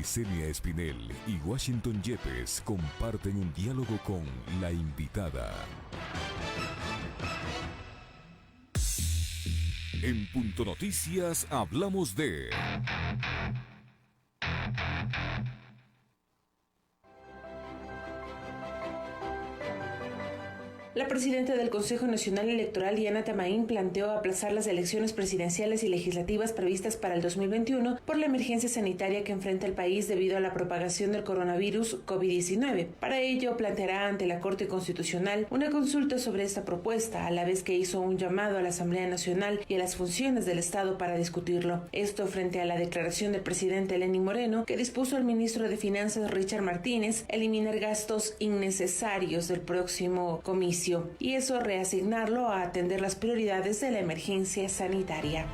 Licenia Espinel y Washington Yepes comparten un diálogo con la invitada. En Punto Noticias hablamos de... La presidenta del Consejo Nacional Electoral, Diana Tamaín, planteó aplazar las elecciones presidenciales y legislativas previstas para el 2021 por la emergencia sanitaria que enfrenta el país debido a la propagación del coronavirus COVID-19. Para ello, planteará ante la Corte Constitucional una consulta sobre esta propuesta, a la vez que hizo un llamado a la Asamblea Nacional y a las funciones del Estado para discutirlo. Esto frente a la declaración del presidente Lenín Moreno, que dispuso al ministro de Finanzas, Richard Martínez, eliminar gastos innecesarios del próximo comicio y eso reasignarlo a atender las prioridades de la emergencia sanitaria.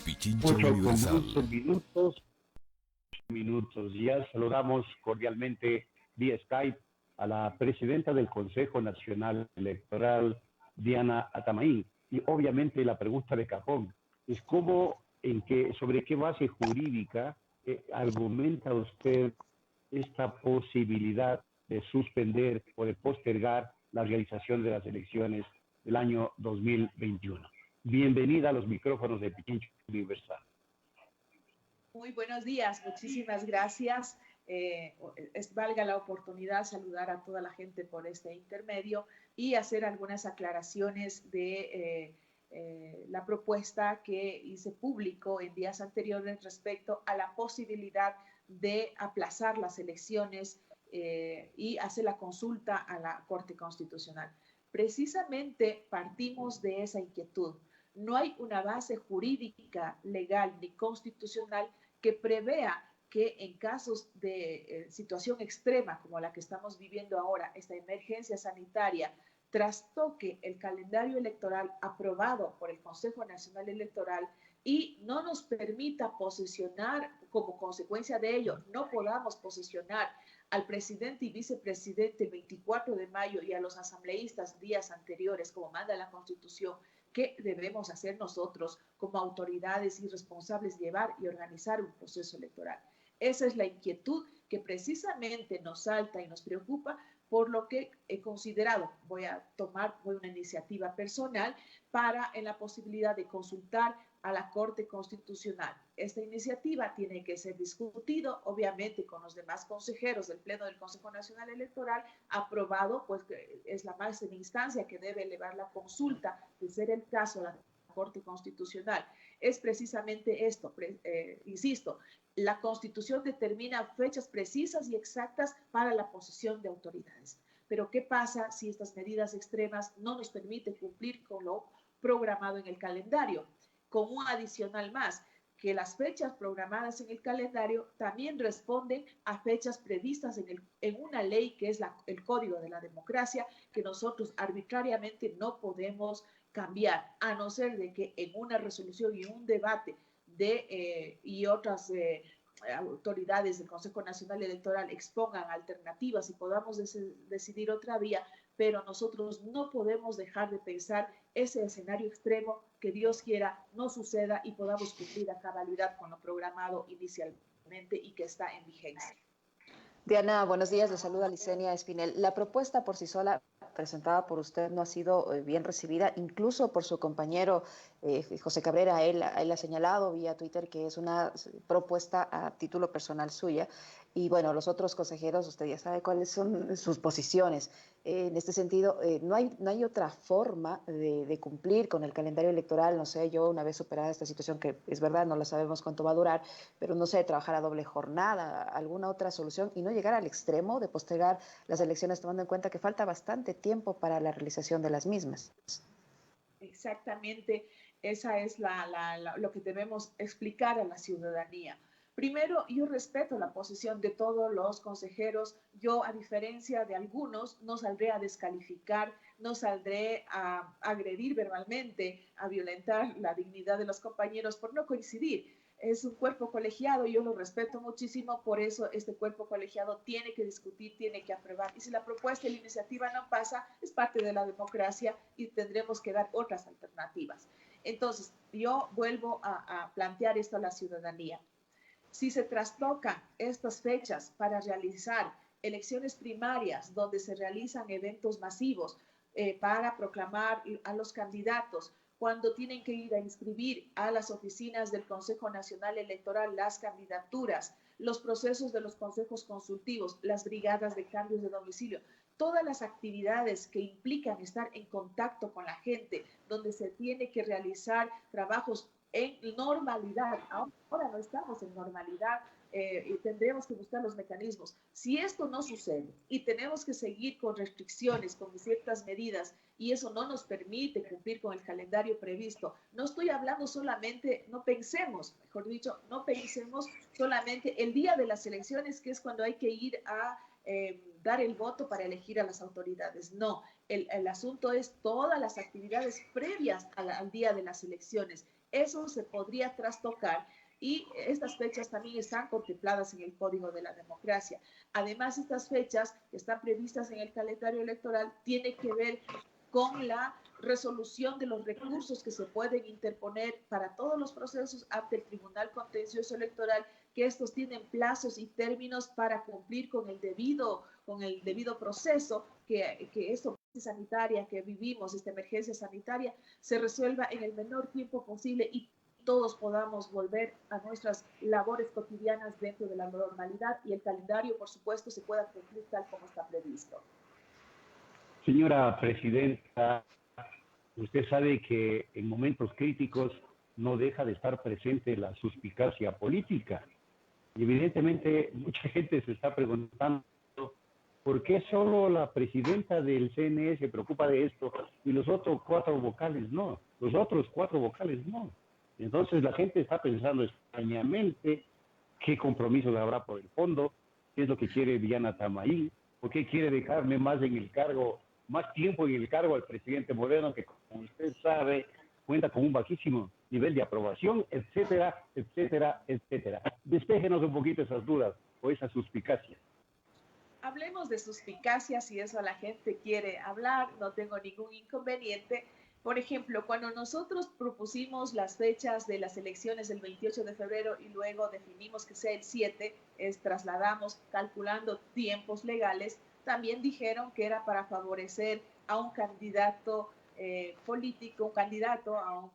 Pichincha Universal. Minutos. Ya saludamos cordialmente vía Skype a la presidenta del Consejo Nacional Electoral, Diana Tamaín. Y obviamente la pregunta de cajón es sobre qué base jurídica argumenta usted esta posibilidad de suspender o de postergar la realización de las elecciones del año 2021. Bienvenida a los micrófonos de Pichincha Universal. Muy buenos días, muchísimas gracias. Valga la oportunidad saludar a toda la gente por este intermedio y hacer algunas aclaraciones de la propuesta que hice público en días anteriores respecto a la posibilidad de aplazar las elecciones y hacer la consulta a la Corte Constitucional. Precisamente partimos de esa inquietud. No hay una base jurídica, legal ni constitucional que prevea que en casos de situación extrema como la que estamos viviendo ahora, esta emergencia sanitaria, trastoque el calendario electoral aprobado por el Consejo Nacional Electoral y no nos permita posesionar, como consecuencia de ello, no podamos posesionar al presidente y vicepresidente el 24 de mayo y a los asambleístas días anteriores, como manda la Constitución. ¿Qué debemos hacer nosotros como autoridades y responsables? Llevar y organizar un proceso electoral. Esa es la inquietud que precisamente nos salta y nos preocupa, por lo que he considerado, voy a tomar una iniciativa personal en la posibilidad de consultar a la Corte Constitucional. Esta iniciativa tiene que ser discutido, obviamente, con los demás consejeros del Pleno del Consejo Nacional Electoral, aprobado, pues es la máxima instancia que debe elevar la consulta, de ser el caso, la Corte Constitucional. Es precisamente esto, insisto, la Constitución determina fechas precisas y exactas para la posesión de autoridades. Pero ¿qué pasa si estas medidas extremas no nos permiten cumplir con lo programado en el calendario? Con un adicional más, que las fechas programadas en el calendario también responden a fechas previstas en una ley que es el Código de la Democracia, que nosotros arbitrariamente no podemos cambiar, a no ser de que en una resolución y un debate y otras autoridades del Consejo Nacional Electoral expongan alternativas y podamos decidir otra vía, pero nosotros no podemos dejar de pensar ese escenario extremo, que Dios quiera no suceda y podamos cumplir a cabalidad con lo programado inicialmente y que está en vigencia. Diana, buenos días. Le saluda Licenia Espinel. La propuesta por sí sola presentada por usted no ha sido bien recibida, incluso por su compañero José Cabrera. Él ha señalado vía Twitter que es una propuesta a título personal suya. Y bueno, los otros consejeros, usted ya sabe cuáles son sus posiciones. En este sentido, no hay otra forma de cumplir con el calendario electoral. No sé, yo una vez superada esta situación, que es verdad, no la sabemos cuánto va a durar, pero no sé, trabajar a doble jornada, alguna otra solución y no llegar al extremo de postergar las elecciones, tomando en cuenta que falta bastante tiempo para la realización de las mismas. Exactamente, esa es lo que debemos explicar a la ciudadanía. Primero, yo respeto la posición de todos los consejeros. Yo, a diferencia de algunos, no saldré a descalificar, no saldré a agredir verbalmente, a violentar la dignidad de los compañeros por no coincidir. es un cuerpo colegiado, yo lo respeto muchísimo, por eso este cuerpo colegiado tiene que discutir, tiene que aprobar. Y si la propuesta y la iniciativa no pasa, es parte de la democracia y tendremos que dar otras alternativas. Entonces, yo vuelvo a plantear esto a la ciudadanía. Si se trastocan estas fechas para realizar elecciones primarias donde se realizan eventos masivos para proclamar a los candidatos, cuando tienen que ir a inscribir a las oficinas del Consejo Nacional Electoral las candidaturas, los procesos de los consejos consultivos, las brigadas de cambios de domicilio, todas las actividades que implican estar en contacto con la gente, donde se tiene que realizar trabajos en normalidad. Ahora no estamos en normalidad y tendremos que buscar los mecanismos. Si esto no sucede y tenemos que seguir con restricciones, con ciertas medidas, y eso no nos permite cumplir con el calendario previsto, no estoy hablando solamente, no pensemos, mejor dicho, no pensemos solamente el día de las elecciones, que es cuando hay que ir a dar el voto para elegir a las autoridades. No, el asunto es todas las actividades previas al día de las elecciones. Eso se podría trastocar y estas fechas también están contempladas en el Código de la Democracia. Además, estas fechas que están previstas en el calendario electoral tienen que ver con la resolución de los recursos que se pueden interponer para todos los procesos ante el Tribunal Contencioso Electoral, que estos tienen plazos y términos para cumplir con el debido proceso, que esta sanitaria que vivimos, esta emergencia sanitaria, se resuelva en el menor tiempo posible y todos podamos volver a nuestras labores cotidianas dentro de la normalidad y el calendario, por supuesto, se pueda cumplir tal como está previsto. Señora Presidenta, usted sabe que en momentos críticos no deja de estar presente la suspicacia política. Y evidentemente mucha gente se está preguntando ¿por qué solo la presidenta del CNE se preocupa de esto y los otros cuatro vocales no? Los otros cuatro vocales no. Entonces la gente está pensando extrañamente qué compromisos habrá por el fondo, qué es lo que quiere Diana Tamaín, por qué quiere dejarme más en el cargo, más tiempo en el cargo al presidente Moreno, que como usted sabe, cuenta con un bajísimo nivel de aprobación, etcétera, etcétera, etcétera. Despéjenos un poquito esas dudas o esas suspicacias. Hablemos de suspicacias, si eso la gente quiere hablar, no tengo ningún inconveniente. Por ejemplo, cuando nosotros propusimos las fechas de las elecciones del 28 de febrero y luego definimos que sea el 7, trasladamos calculando tiempos legales, también dijeron que era para favorecer a un candidato político, un candidato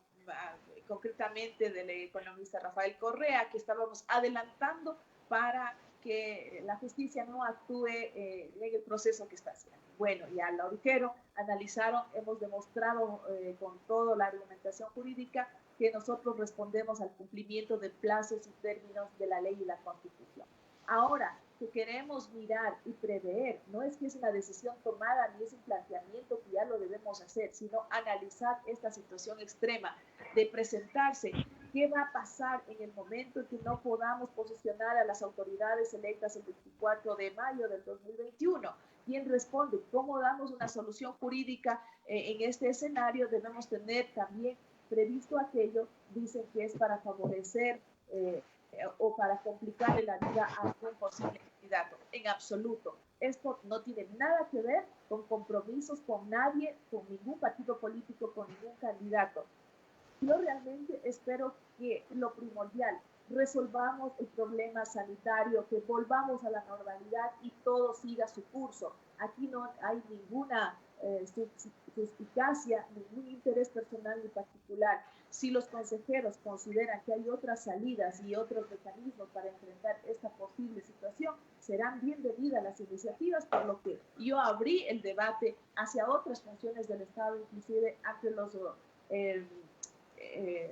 concretamente del economista Rafael Correa, que estábamos adelantando para que la justicia no actúe en el proceso que está haciendo. Bueno, ya lo dijeron, analizaron, hemos demostrado con toda la argumentación jurídica que nosotros respondemos al cumplimiento de plazos y términos de la ley y la Constitución. Ahora, que queremos mirar y prever, no es que es una decisión tomada ni es un planteamiento que ya lo debemos hacer, sino analizar esta situación extrema de presentarse. ¿Qué va a pasar en el momento en que no podamos posicionar a las autoridades electas el 24 de mayo del 2021? ¿Quién responde? ¿Cómo damos una solución jurídica en este escenario? Debemos tener también previsto aquello, dicen que es para favorecer o para complicarle la vida a algún posible candidato. En absoluto. Esto no tiene nada que ver con compromisos con nadie, con ningún partido político, con ningún candidato. Yo realmente espero que lo primordial, resolvamos el problema sanitario, que volvamos a la normalidad y todo siga su curso. Aquí no hay ninguna suspicacia, ningún interés personal ni particular. Si los consejeros consideran que hay otras salidas y otros mecanismos para enfrentar esta posible situación, serán bienvenidas las iniciativas, por lo que yo abrí el debate hacia otras funciones del Estado, inclusive ante los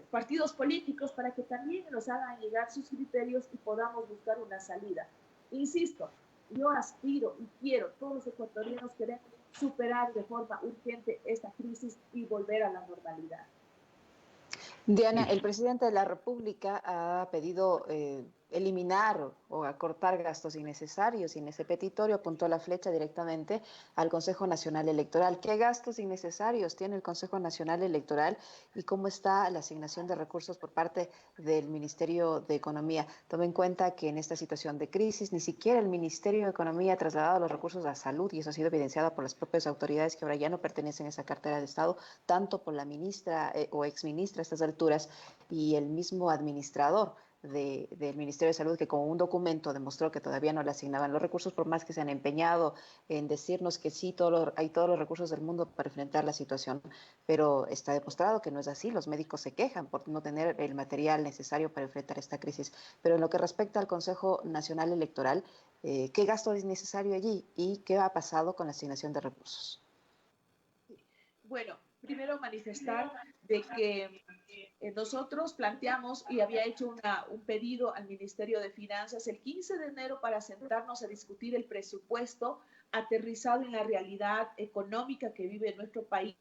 partidos políticos, para que también nos hagan llegar sus criterios y podamos buscar una salida. Insisto, yo aspiro y quiero, todos los ecuatorianos queremos superar de forma urgente esta crisis y volver a la normalidad. Diana, el presidente de la República ha pedido eliminar o acortar gastos innecesarios, y en ese petitorio apuntó la flecha directamente al Consejo Nacional Electoral. ¿Qué gastos innecesarios tiene el Consejo Nacional Electoral y cómo está la asignación de recursos por parte del Ministerio de Economía? Tome en cuenta que en esta situación de crisis ni siquiera el Ministerio de Economía ha trasladado los recursos a salud, y eso ha sido evidenciado por las propias autoridades que ahora ya no pertenecen a esa cartera de Estado, tanto por la ministra o exministra a estas alturas y el mismo administrador del Ministerio de Salud, que con un documento demostró que todavía no le asignaban los recursos, por más que se han empeñado en decirnos que sí, hay todos los recursos del mundo para enfrentar la situación, pero está demostrado que no es así. Los médicos se quejan por no tener el material necesario para enfrentar esta crisis. Pero en lo que respecta al Consejo Nacional Electoral, ¿qué gasto es necesario allí y qué ha pasado con la asignación de recursos? Bueno, primero manifestar de que nosotros planteamos y había hecho un pedido al Ministerio de Finanzas el 15 de enero para sentarnos a discutir el presupuesto aterrizado en la realidad económica que vive nuestro país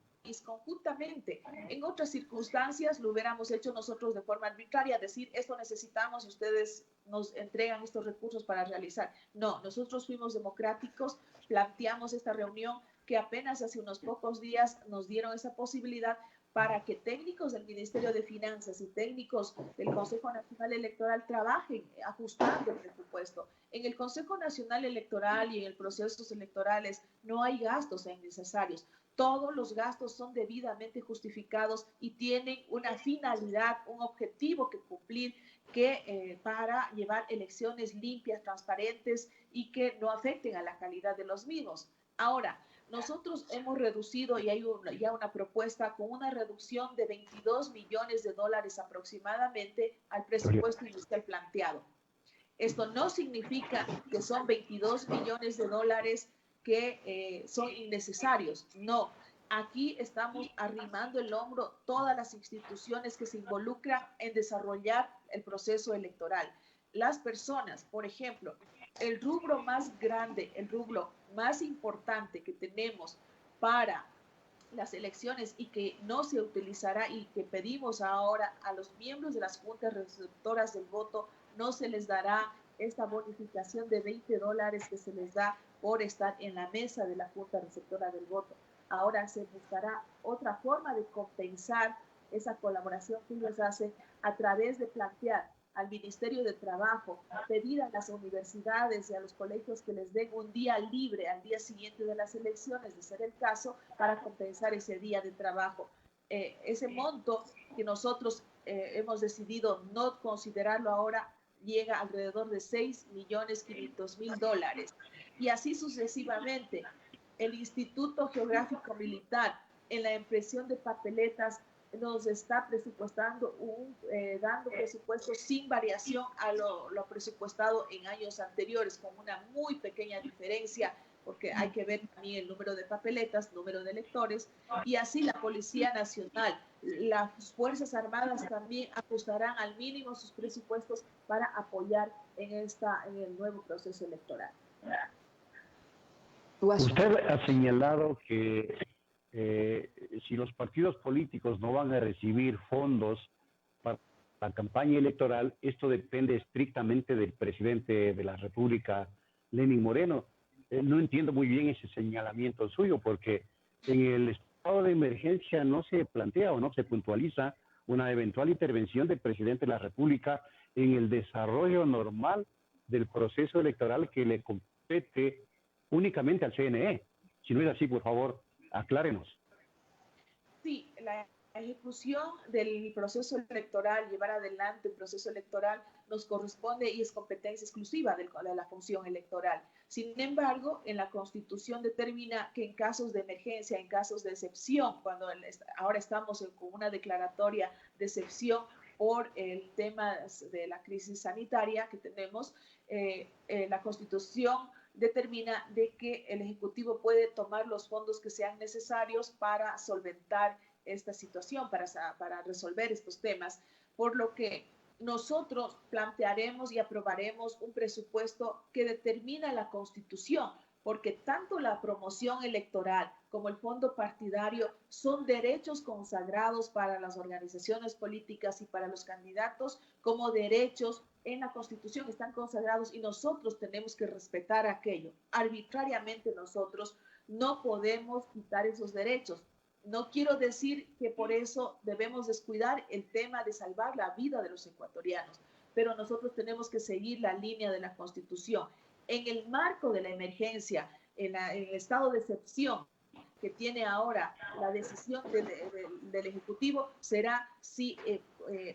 conjuntamente. En otras circunstancias lo hubiéramos hecho nosotros de forma arbitraria, decir esto necesitamos y ustedes nos entregan estos recursos para realizar. No, nosotros fuimos democráticos, planteamos esta reunión que apenas hace unos pocos días nos dieron esa posibilidad para que técnicos del Ministerio de Finanzas y técnicos del Consejo Nacional Electoral trabajen ajustando el presupuesto. En el Consejo Nacional Electoral y en el procesos electorales no hay gastos innecesarios. Todos los gastos son debidamente justificados y tienen una finalidad, un objetivo que cumplir, para llevar elecciones limpias, transparentes y que no afecten a la calidad de los mismos. Ahora, nosotros hemos reducido y hay ya una propuesta con una reducción de $22 millones aproximadamente al presupuesto inicial planteado. Esto no significa que son $22 millones que son innecesarios. No, aquí estamos arrimando el hombro todas las instituciones que se involucran en desarrollar el proceso electoral. Las personas, por ejemplo, el rubro más grande, el rubro más importante que tenemos para las elecciones y que no se utilizará y que pedimos ahora a los miembros de las juntas receptoras del voto, no se les dará esta bonificación de $20 que se les da por estar en la mesa de la junta receptora del voto. Ahora se buscará otra forma de compensar esa colaboración que ellos hacen a través de plantear al Ministerio de Trabajo, pedir a las universidades y a los colegios que les den un día libre al día siguiente de las elecciones, de ser el caso, para compensar ese día de trabajo. Ese monto que nosotros hemos decidido no considerarlo ahora llega alrededor de $6.500.000. Y así sucesivamente. El Instituto Geográfico Militar, en la impresión de papeletas, nos está presupuestando dando presupuestos sin variación a lo presupuestado en años anteriores, con una muy pequeña diferencia, porque hay que ver también el número de papeletas, número de electores, y así la Policía Nacional, las Fuerzas Armadas también ajustarán al mínimo sus presupuestos para apoyar en el nuevo proceso electoral. Usted ha señalado que si los partidos políticos no van a recibir fondos para la campaña electoral, esto depende estrictamente del presidente de la República, Lenín Moreno. No entiendo muy bien ese señalamiento suyo, porque en el estado de emergencia no se plantea o no se puntualiza una eventual intervención del presidente de la República en el desarrollo normal del proceso electoral que le compete únicamente al CNE. Si no es así, por favor, aclárenos. Sí, la ejecución del proceso electoral, llevar adelante el proceso electoral, nos corresponde y es competencia exclusiva de la función electoral. Sin embargo, en la Constitución determina que en casos de emergencia, en casos de excepción, cuando ahora estamos con una declaratoria de excepción por el tema de la crisis sanitaria que tenemos, la Constitución determina de que el Ejecutivo puede tomar los fondos que sean necesarios para solventar esta situación, para resolver estos temas, por lo que nosotros plantearemos y aprobaremos un presupuesto que determina la Constitución, porque tanto la promoción electoral como el fondo partidario son derechos consagrados para las organizaciones políticas y para los candidatos como derechos en la Constitución están consagrados y nosotros tenemos que respetar aquello. Arbitrariamente nosotros no podemos quitar esos derechos. No quiero decir que por eso debemos descuidar el tema de salvar la vida de los ecuatorianos, pero nosotros tenemos que seguir la línea de la Constitución. En el marco de la emergencia, en el estado de excepción que tiene ahora la decisión del Ejecutivo, será si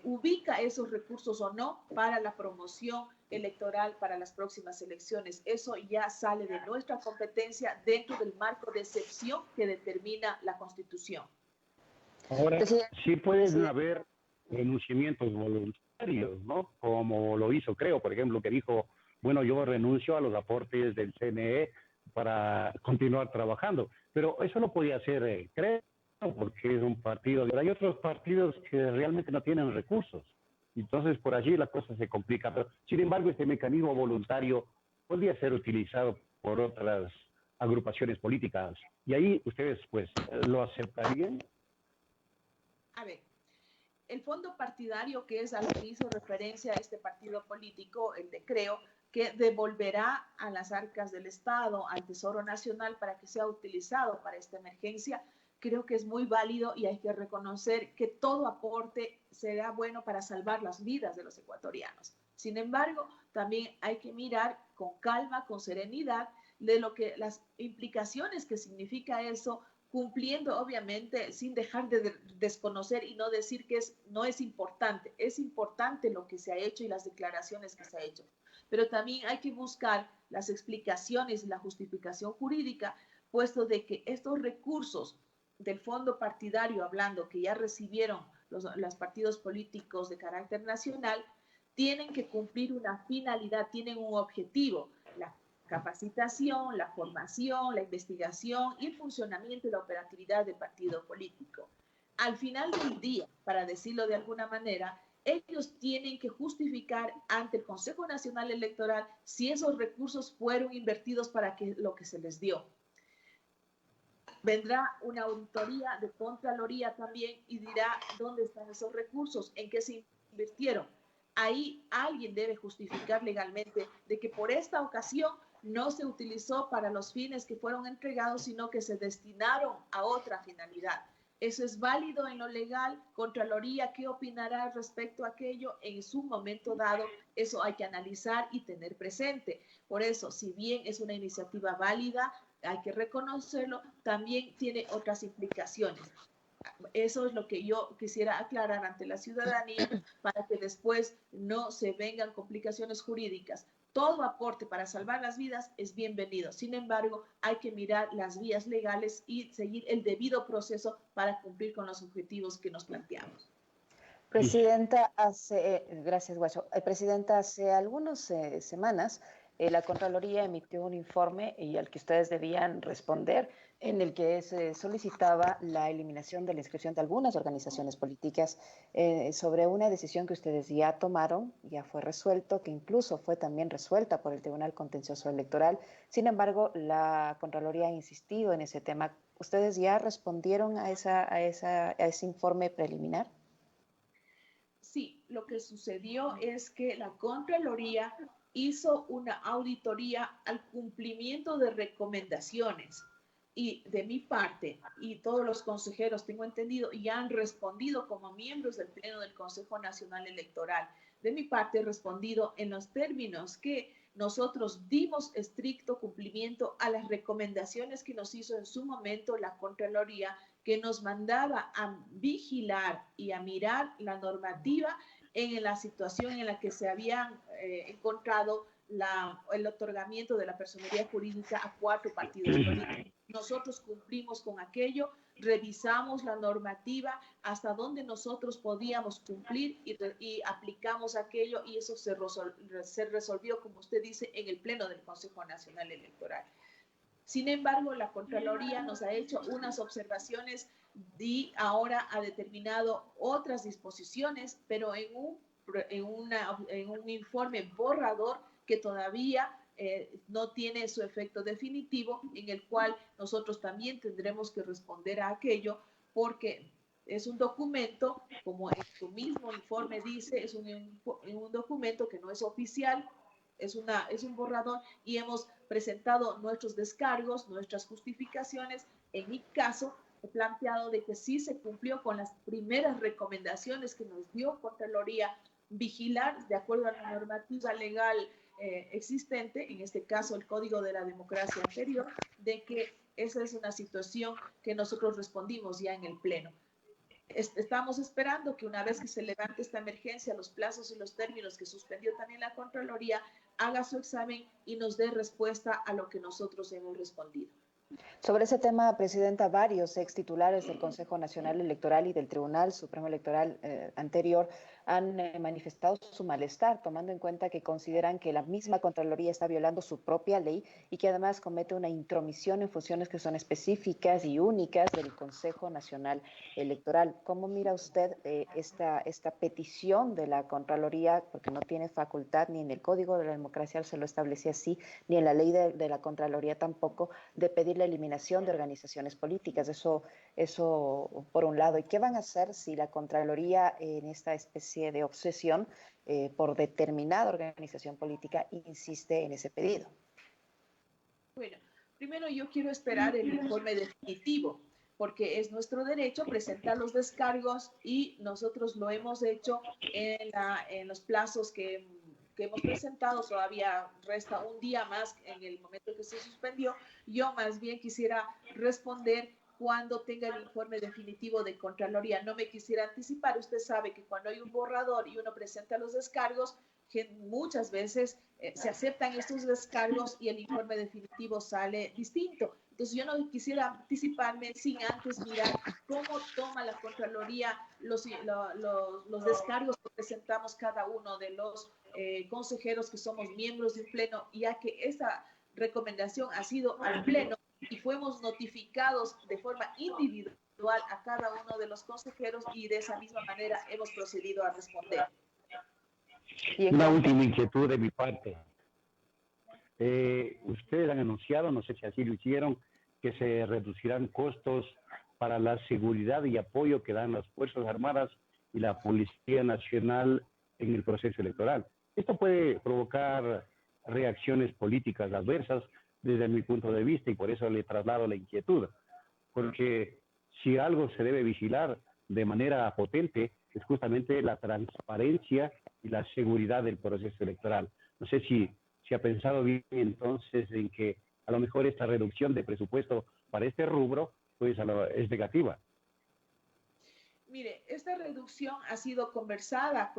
ubica esos recursos o no para la promoción electoral para las próximas elecciones. Eso ya sale de nuestra competencia dentro del marco de excepción que determina la Constitución. Ahora, sí pueden haber renunciamientos voluntarios, ¿no? Como lo hizo, creo, por ejemplo, que dijo, bueno, yo renuncio a los aportes del CNE para continuar trabajando. Pero eso lo podía hacer, creo, porque es un partido. Pero hay otros partidos que realmente no tienen recursos. Entonces, por allí la cosa se complica. Pero, sin embargo, este mecanismo voluntario podría ser utilizado por otras agrupaciones políticas. Y ahí ustedes, pues, ¿lo aceptarían? A ver, el fondo partidario, que es al que hizo referencia a este partido político, el de Creo, que devolverá a las arcas del Estado, al Tesoro Nacional, para que sea utilizado para esta emergencia, creo que es muy válido y hay que reconocer que todo aporte será bueno para salvar las vidas de los ecuatorianos. Sin embargo, también hay que mirar con calma, con serenidad, de lo que las implicaciones que significa eso, cumpliendo obviamente sin dejar de desconocer y no decir que no es importante. Es importante lo que se ha hecho y las declaraciones que se ha hecho. Pero también hay que buscar las explicaciones y la justificación jurídica, puesto de que estos recursos del fondo partidario, hablando que ya recibieron los partidos políticos de carácter nacional, tienen que cumplir una finalidad, tienen un objetivo, la capacitación, la formación, la investigación y el funcionamiento y la operatividad del partido político. Al final del día, para decirlo de alguna manera, ellos tienen que justificar ante el Consejo Nacional Electoral si esos recursos fueron invertidos para lo que se les dio. Vendrá una auditoría de Contraloría también y dirá dónde están esos recursos, en qué se invirtieron. Ahí alguien debe justificar legalmente de que por esta ocasión no se utilizó para los fines que fueron entregados, sino que se destinaron a otra finalidad. Eso es válido en lo legal. Contraloría, ¿qué opinará respecto a aquello? En su momento dado, eso hay que analizar y tener presente. Por eso, si bien es una iniciativa válida, hay que reconocerlo, también tiene otras implicaciones. Eso es lo que yo quisiera aclarar ante la ciudadanía para que después no se vengan complicaciones jurídicas. Todo aporte para salvar las vidas es bienvenido. Sin embargo, hay que mirar las vías legales y seguir el debido proceso para cumplir con los objetivos que nos planteamos. Presidenta, gracias, Guacho. Presidenta, hace algunas semanas la Contraloría emitió un informe y al que ustedes debían responder, en el que se solicitaba la eliminación de la inscripción de algunas organizaciones políticas sobre una decisión que ustedes ya tomaron, ya fue resuelto, que incluso fue también resuelta por el Tribunal Contencioso Electoral. Sin embargo, la Contraloría ha insistido en ese tema. ¿Ustedes ya respondieron a ese informe preliminar? Sí, lo que sucedió es que la Contraloría hizo una auditoría al cumplimiento de recomendaciones y de mi parte y todos los consejeros, tengo entendido, ya han respondido como miembros del Pleno del Consejo Nacional Electoral. De mi parte he respondido en los términos que nosotros dimos estricto cumplimiento a las recomendaciones que nos hizo en su momento la Contraloría, que nos mandaba a vigilar y a mirar la normativa en la situación en la que se habían encontrado el otorgamiento de la personería jurídica a 4 partidos políticos. Nosotros cumplimos con aquello, revisamos la normativa hasta donde nosotros podíamos cumplir y aplicamos aquello y eso se resolvió, como usted dice, en el Pleno del Consejo Nacional Electoral. Sin embargo, la Contraloría nos ha hecho unas observaciones y ahora ha determinado otras disposiciones, pero en un informe borrador que todavía no tiene su efecto definitivo, en el cual nosotros también tendremos que responder a aquello, porque Es un documento, como en su mismo informe dice, es un documento que no es oficial, es un borrador, y hemos presentado nuestros descargos, nuestras justificaciones. En mi caso, he planteado de que sí se cumplió con las primeras recomendaciones que nos dio Contraloría, vigilar de acuerdo a la normativa legal existente, en este caso el Código de la Democracia anterior, de que esa es una situación que nosotros respondimos ya en el Pleno. Estamos esperando que una vez que se levante esta emergencia, los plazos y los términos que suspendió también la Contraloría, haga su examen y nos dé respuesta a lo que nosotros hemos respondido. Sobre ese tema, Presidenta, varios ex titulares del Consejo Nacional Electoral y del Tribunal Supremo Electoral anterior han manifestado su malestar, tomando en cuenta que consideran que la misma Contraloría está violando su propia ley y que además comete una intromisión en funciones que son específicas y únicas del Consejo Nacional Electoral. ¿Cómo mira usted esta petición de la Contraloría? Porque no tiene facultad, ni en el Código de la Democracia se lo establece así, ni en la ley de la Contraloría tampoco, de pedir la eliminación de organizaciones políticas. Eso por un lado. ¿Y qué van a hacer si la Contraloría en esta especie de obsesión por determinada organización política insiste en ese pedido? Bueno, primero yo quiero esperar el informe definitivo, porque es nuestro derecho presentar los descargos y nosotros lo hemos hecho en los plazos que hemos presentado. Todavía resta un día más en el momento que se suspendió. Yo más bien quisiera responder cuando tenga el informe definitivo de Contraloría. No me quisiera anticipar. Usted sabe que cuando hay un borrador y uno presenta los descargos, que muchas veces se aceptan estos descargos y el informe definitivo sale distinto. Entonces yo no quisiera anticiparme sin antes mirar cómo toma la Contraloría los descargos que presentamos cada uno de los consejeros que somos miembros de un pleno, ya que esa recomendación ha sido al pleno y fuimos notificados de forma individual a cada uno de los consejeros y de esa misma manera hemos procedido a responder. Una última inquietud de mi parte. Ustedes han anunciado, no sé si así lo hicieron, que se reducirán costos para la seguridad y apoyo que dan las Fuerzas Armadas y la Policía Nacional en el proceso electoral. Esto puede provocar reacciones políticas adversas desde mi punto de vista y por eso le traslado la inquietud, porque si algo se debe vigilar de manera potente es justamente la transparencia y la seguridad del proceso electoral. No sé si ha pensado bien entonces en que a lo mejor esta reducción de presupuesto para este rubro pues es negativa. Mire, esta reducción ha sido conversada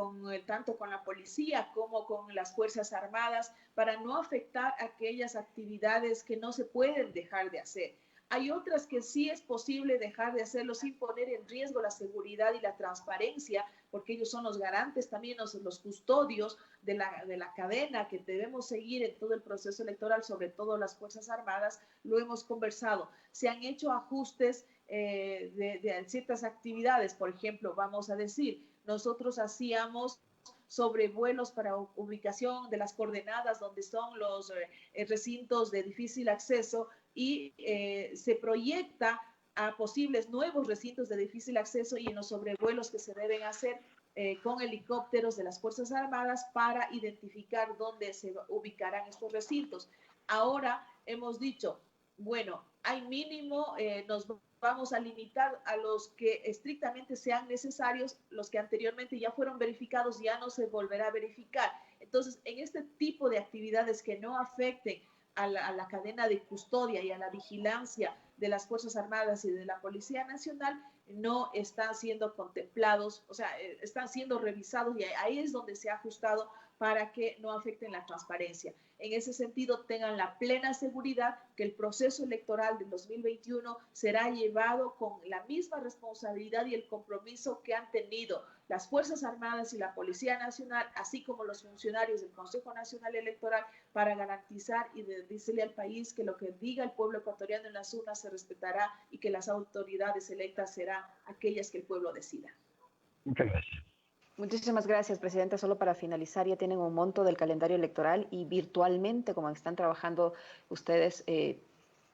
tanto con la policía como con las Fuerzas Armadas para no afectar aquellas actividades que no se pueden dejar de hacer. Hay otras que sí es posible dejar de hacerlo sin poner en riesgo la seguridad y la transparencia, porque ellos son los garantes, también los custodios de la cadena que debemos seguir en todo el proceso electoral, sobre todo las Fuerzas Armadas. Lo hemos conversado. Se han hecho ajustes de ciertas actividades. Por ejemplo, vamos a decir, nosotros hacíamos sobrevuelos para ubicación de las coordenadas donde son los recintos de difícil acceso y se proyecta a posibles nuevos recintos de difícil acceso y en los sobrevuelos que se deben hacer con helicópteros de las Fuerzas Armadas para identificar dónde se ubicarán estos recintos. Ahora hemos dicho, bueno, hay mínimo, nos vamos a limitar a los que estrictamente sean necesarios, los que anteriormente ya fueron verificados ya no se volverá a verificar. Entonces, en este tipo de actividades que no afecten a la cadena de custodia y a la vigilancia de las Fuerzas Armadas y de la Policía Nacional, no están siendo contemplados, o sea, están siendo revisados y ahí es donde se ha ajustado para que no afecten la transparencia. En ese sentido, tengan la plena seguridad que el proceso electoral del 2021 será llevado con la misma responsabilidad y el compromiso que han tenido las Fuerzas Armadas y la Policía Nacional, así como los funcionarios del Consejo Nacional Electoral, para garantizar y decirle al país que lo que diga el pueblo ecuatoriano en las urnas se respetará y que las autoridades electas serán aquellas que el pueblo decida. Muchas gracias. Muchísimas gracias, Presidenta. Solo para finalizar, ya tienen un monto del calendario electoral y virtualmente, como están trabajando ustedes,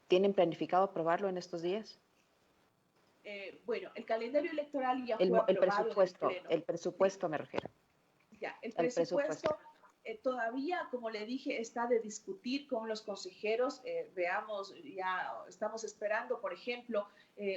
¿tienen planificado aprobarlo en estos días? Bueno, el calendario electoral ya fue aprobado en el Pleno. El presupuesto me refiero. Ya, el presupuesto todavía, como le dije, está de discutir con los consejeros. Veamos, ya estamos esperando, por ejemplo,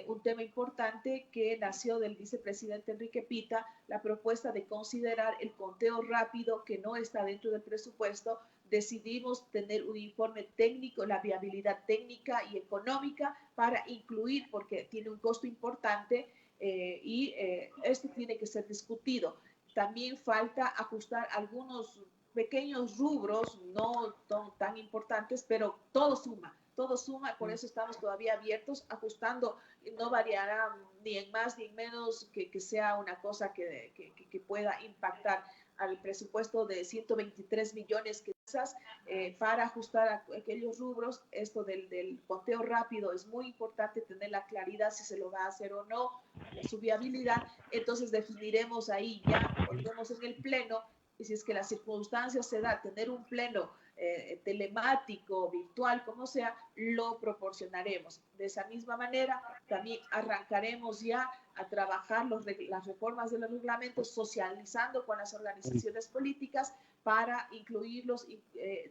un tema importante que nació del vicepresidente Enrique Pita, la propuesta de considerar el conteo rápido que no está dentro del presupuesto. Decidimos tener un informe técnico, la viabilidad técnica y económica para incluir, porque tiene un costo importante y esto tiene que ser discutido. También falta ajustar algunos pequeños rubros, no tan importantes, pero todo suma, por eso estamos todavía abiertos, ajustando, no variará ni en más ni en menos que sea una cosa que pueda impactar al presupuesto de 123 millones que para ajustar a aquellos rubros. Esto del conteo rápido es muy importante tener la claridad si se lo va a hacer o no, su viabilidad. Entonces definiremos ahí, ya volvemos en el pleno, y si es que las circunstancias se da tener un pleno telemático, virtual, como sea, lo proporcionaremos. De esa misma manera, también arrancaremos ya a trabajar las reformas de los reglamentos, socializando con las organizaciones políticas para incluirlos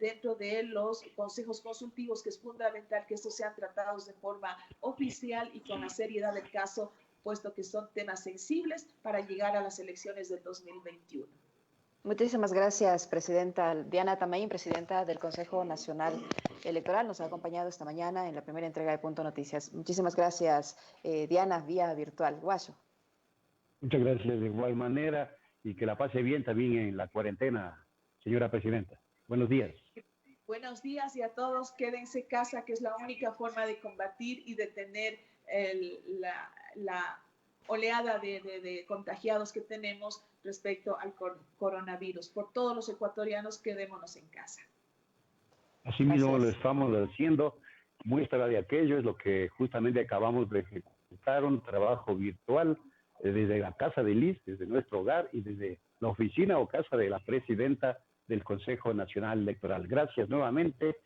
dentro de los consejos consultivos, que es fundamental que estos sean tratados de forma oficial y con la seriedad del caso, puesto que son temas sensibles para llegar a las elecciones del 2021. Muchísimas gracias, presidenta Diana Atamaín, presidenta del Consejo Nacional Electoral. Nos ha acompañado esta mañana en la primera entrega de Punto Noticias. Muchísimas gracias, Diana, vía virtual. Guacho. Muchas gracias de igual manera y que la pase bien también en la cuarentena, señora presidenta. Buenos días. Buenos días y a todos quédense en casa, que es la única forma de combatir y detener la oleada de contagiados que tenemos respecto al coronavirus. Por todos los ecuatorianos, quedémonos en casa. Así mismo lo estamos haciendo. Muestra de aquello es lo que justamente acabamos de ejecutar, un trabajo virtual desde la casa de Liz, desde nuestro hogar y desde la oficina o casa de la presidenta del Consejo Nacional Electoral. Gracias nuevamente.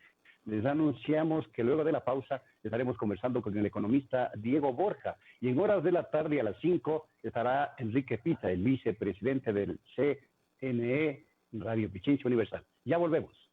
Les anunciamos que luego de la pausa estaremos conversando con el economista Diego Borja y en horas de la tarde a las 5 estará Enrique Pita, el vicepresidente del CNE Radio Pichincha Universal. Ya volvemos.